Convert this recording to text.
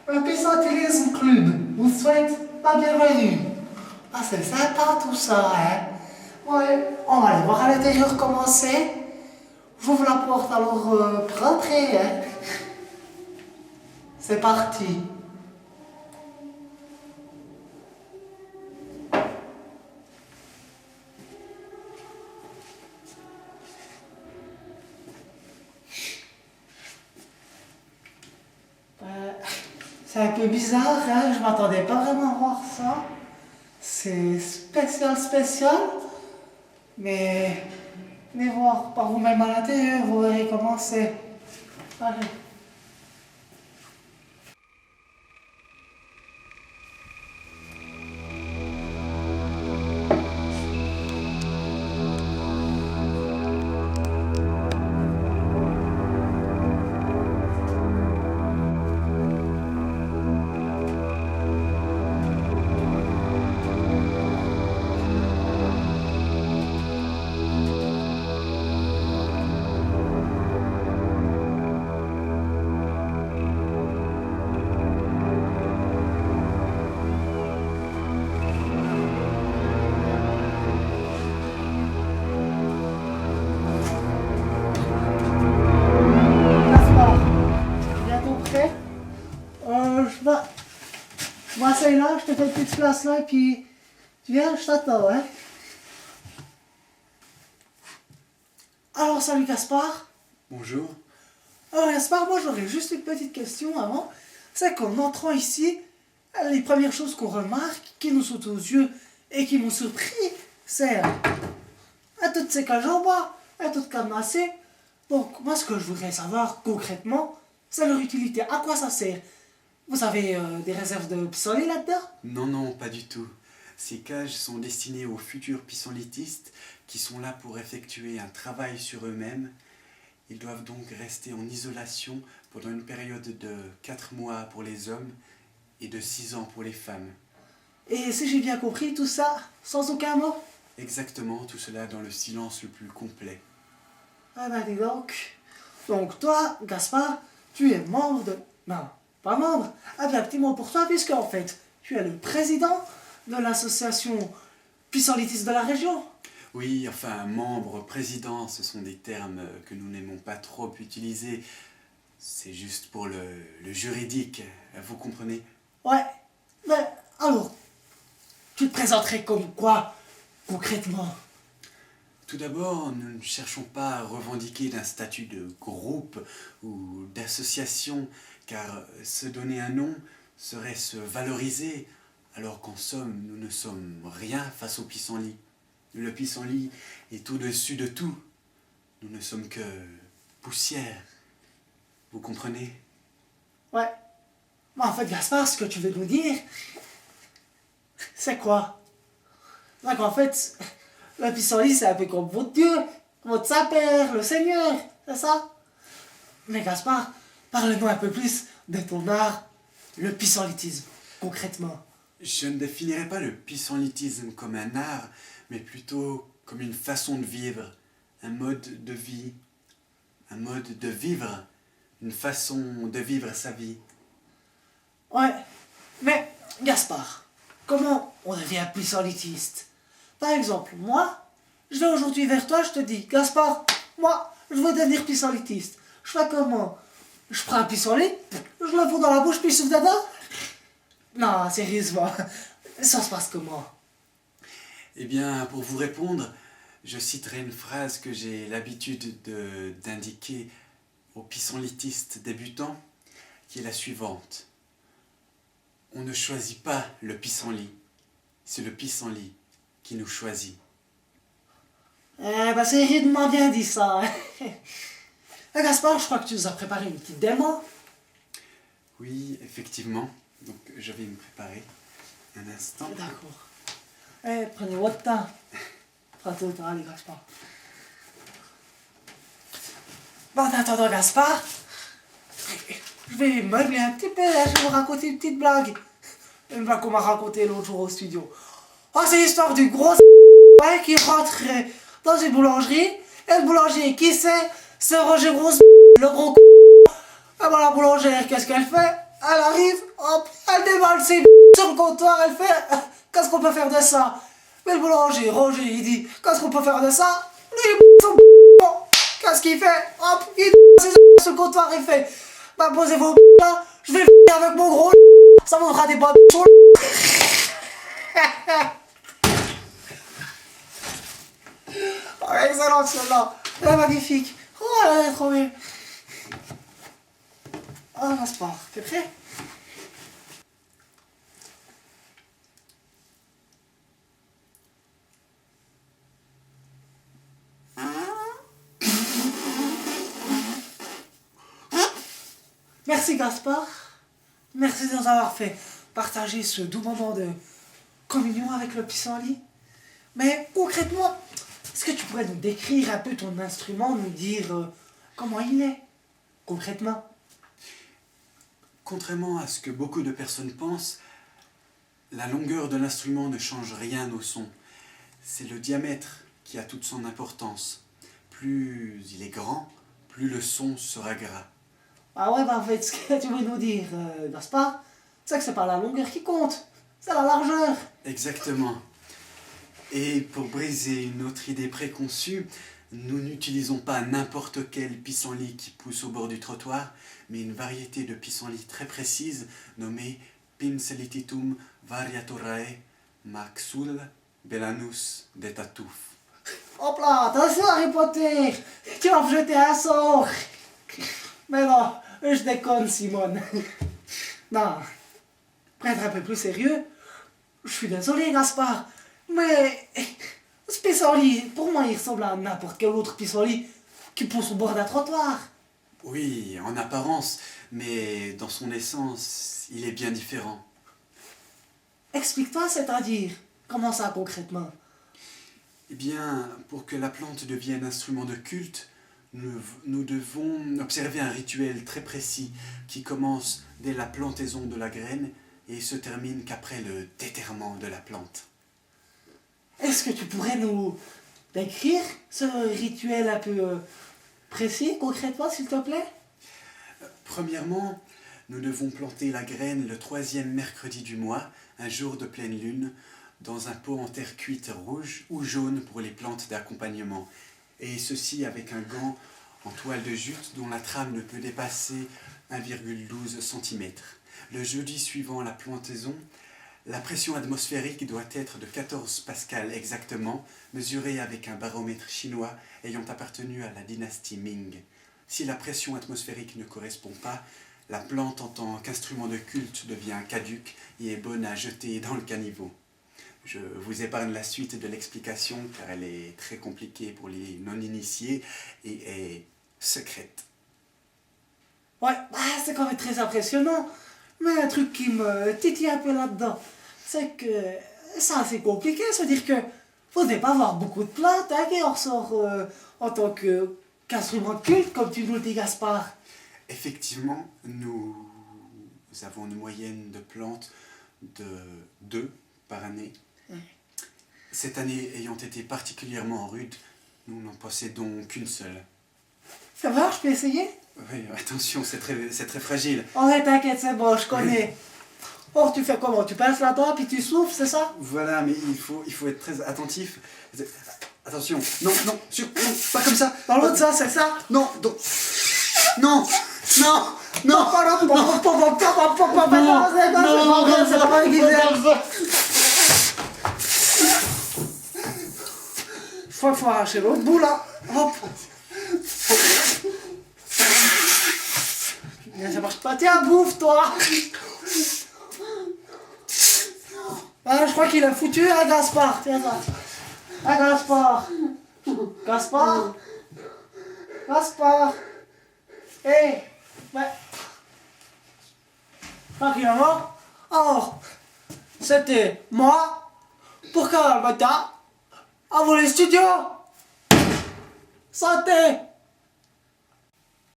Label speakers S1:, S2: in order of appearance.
S1: Le Pissentillisme Club vous souhaite la bienvenue. Ah, c'est sympa tout ça, hein? Ouais, on va aller voir à l'intérieur comment c'est. J'ouvre la porte alors pour rentrer, hein? C'est parti. C'est un peu bizarre, hein? Je m'attendais pas vraiment à voir ça. C'est spécial. Mais venez voir par vous-même à l'intérieur, vous verrez comment c'est. Allez. Bientôt prêt. Je m'asseye là, je te fais une petite place là, et puis tu viens, je t'attends, hein. Alors, salut Gaspard.
S2: Bonjour.
S1: Alors Gaspard, moi j'aurais juste une petite question avant. C'est qu'en entrant ici, les premières choses qu'on remarque, qui nous sautent aux yeux et qui m'ont surpris, c'est toutes ces cages en bois, toutes cadenassées. Donc moi ce que je voudrais savoir concrètement, c'est leur utilité. À quoi ça sert? Vous avez des réserves de pissenlits là-dedans?
S2: Non, pas du tout. Ces cages sont destinées aux futurs pissenlitistes qui sont là pour effectuer un travail sur eux-mêmes. Ils doivent donc rester en isolation pendant une période de 4 mois pour les hommes et de 6 ans pour les femmes.
S1: Et si j'ai bien compris, tout ça sans aucun mot?
S2: Exactement, tout cela dans le silence le plus complet.
S1: Ah ben dis donc. Donc toi, Gaspard, tu es membre de... Non, pas membre. Ah bien, petit mot pour toi, puisque en fait, tu es le président de l'association pissenlitiste de la région.
S2: Oui, enfin, membre, président, ce sont des termes que nous n'aimons pas trop utiliser. C'est juste pour le juridique, vous comprenez?
S1: Ouais. Mais alors, tu te présenterais comme quoi, concrètement?
S2: Tout d'abord, nous ne cherchons pas à revendiquer d'un statut de groupe ou d'association, car se donner un nom serait se valoriser, alors qu'en somme, nous ne sommes rien face au pissenlit. Le pissenlit est au-dessus de tout. Nous ne sommes que poussière. Vous comprenez?
S1: Ouais. Mais en fait, Gaspard, ce que tu veux nous dire, c'est quoi? C'est qu'en fait, le pissenlit, c'est un peu comme votre Dieu, votre Saint-Père, le Seigneur, c'est ça? Mais Gaspard, parle-nous un peu plus de ton art, le pissenlitisme, concrètement.
S2: Je ne définirais pas le pissenlitisme comme un art, mais plutôt comme une façon de vivre, un mode de vie, un mode de vivre, une façon de vivre sa vie.
S1: Ouais, mais Gaspard, comment on devient pissenlitiste? Par exemple, moi, je vais aujourd'hui vers toi, je te dis, Gaspard, moi, je veux devenir pissenlitiste. Je fais comment? Je prends un pissenlit, je le fous dans la bouche, puis je souffle dedans? Non, sérieusement, ça se passe comment?
S2: Eh bien, pour vous répondre, je citerai une phrase que j'ai l'habitude d'indiquer aux pissenlitistes débutants, qui est la suivante. On ne choisit pas le pissenlit, c'est le pissenlit qui nous choisit.
S1: Eh ben, c'est rudement bien dit ça. Gaspard, je crois que tu nous as préparé une petite démo.
S2: Oui, effectivement. Donc, je vais me préparer un instant.
S1: D'accord. Eh, prenez votre temps. Prends tout le temps, allez, Gaspard. Bon, en attendant, Gaspard, je vais meubler un petit peu, là, je vais vous raconter une petite blague. Une blague qu'on m'a racontée l'autre jour au studio. Oh, c'est l'histoire du gros ouais, qui rentre dans une boulangerie. Et le boulanger, qui c'est Roger Gros, le gros. Ah ben la boulangère, qu'est-ce qu'elle fait? elle arrive, hop, elle déballe ses sur le comptoir, elle fait qu'est-ce qu'on peut faire de ça? Mais le boulanger, Roger, il dit qu'est-ce qu'on peut faire de ça? Lui, son qu'est-ce qu'il fait? Hop, il ses sur le comptoir, il fait bah posez vos là, je vais avec mon gros ça vous fera des bonnes sur Oh, excellente celle-là, elle est magnifique. Oh, elle est trop bien. Oh, Gaspard, t'es prêt? Merci Gaspard, merci de nous avoir fait partager ce doux moment de communion avec le pissenlit. Mais concrètement, est-ce que tu pourrais nous décrire un peu ton instrument, nous dire comment il est, concrètement?
S2: Contrairement à ce que beaucoup de personnes pensent, la longueur de l'instrument ne change rien au son. C'est le diamètre qui a toute son importance. Plus il est grand, plus le son sera gras.
S1: Ah ouais, bah en fait, ce que tu veux nous dire, Gaspard, c'est que c'est pas la longueur qui compte, c'est la largeur.
S2: Exactement. Et pour briser une autre idée préconçue, nous n'utilisons pas n'importe quel pissenlit qui pousse au bord du trottoir, mais une variété de pissenlits très précise nommée Pinselititum variaturae maxul belanus de Tartuffe.
S1: Hop là, attention Harry Potter, tu vas me jeter un sort. Mais non, je déconne Simone. Non, pour être un peu plus sérieux, je suis désolé Gaspard, mais ce pissenlit, pour moi il ressemble à n'importe quel autre pissenlit qui pousse au bord d'un trottoir.
S2: Oui, en apparence, mais dans son essence, il est bien différent.
S1: Explique-toi, c'est-à-dire, comment ça concrètement?
S2: Eh bien, pour que la plante devienne instrument de culte, nous devons observer un rituel très précis qui commence dès la plantaison de la graine et se termine qu'après le déterrement de la plante.
S1: Est-ce que tu pourrais nous décrire ce rituel un peu précis, concrètement, s'il te plaît?
S2: Premièrement, nous devons planter la graine le 3e mercredi du mois, un jour de pleine lune, dans un pot en terre cuite rouge ou jaune pour les plantes d'accompagnement, et ceci avec un gant en toile de jute dont la trame ne peut dépasser 1,12 cm. Le jeudi suivant la plantaison, la pression atmosphérique doit être de 14 pascal exactement, mesurée avec un baromètre chinois ayant appartenu à la dynastie Ming. Si la pression atmosphérique ne correspond pas, la plante en tant qu'instrument de culte devient caduque et est bonne à jeter dans le caniveau. Je vous épargne la suite de l'explication car elle est très compliquée pour les non-initiés et est secrète.
S1: Ouais, bah, c'est quand même très impressionnant. Mais un truc qui me titille un peu là-dedans, c'est que c'est assez compliqué. C'est-à-dire que vous devez pas avoir beaucoup de plantes hein, qui en ressort en tant qu'instrument de culte, comme tu nous le dis, Gaspard.
S2: Effectivement, nous avons une moyenne de plantes de 2 par année. Cette année ayant été particulièrement rude, nous n'en possédons qu'une seule.
S1: Ça va, je peux essayer?
S2: Oui, attention, c'est très fragile.
S1: Oh, ouais, t'inquiète, c'est bon, je connais. Or, tu fais comment? Tu pinces là-dedans, puis tu souffles, c'est ça?
S2: Voilà, mais il faut être très attentif. Attention, non, pas comme ça.
S1: Dans l'autre sens, c'est ça?
S2: Non, non, non, non,
S1: c'est pas aiguisé. Faut arracher l'autre bout là. Hop. Ça marche pas. Tiens, bouffe toi. Ah, je crois qu'il a foutu un Gaspard. Tiens ça. Un Gaspard. Gaspard. Gaspard. Hé. Ouais. Tranquillement. Alors, c'était moi pour Calmata. À vous les studios. Santé.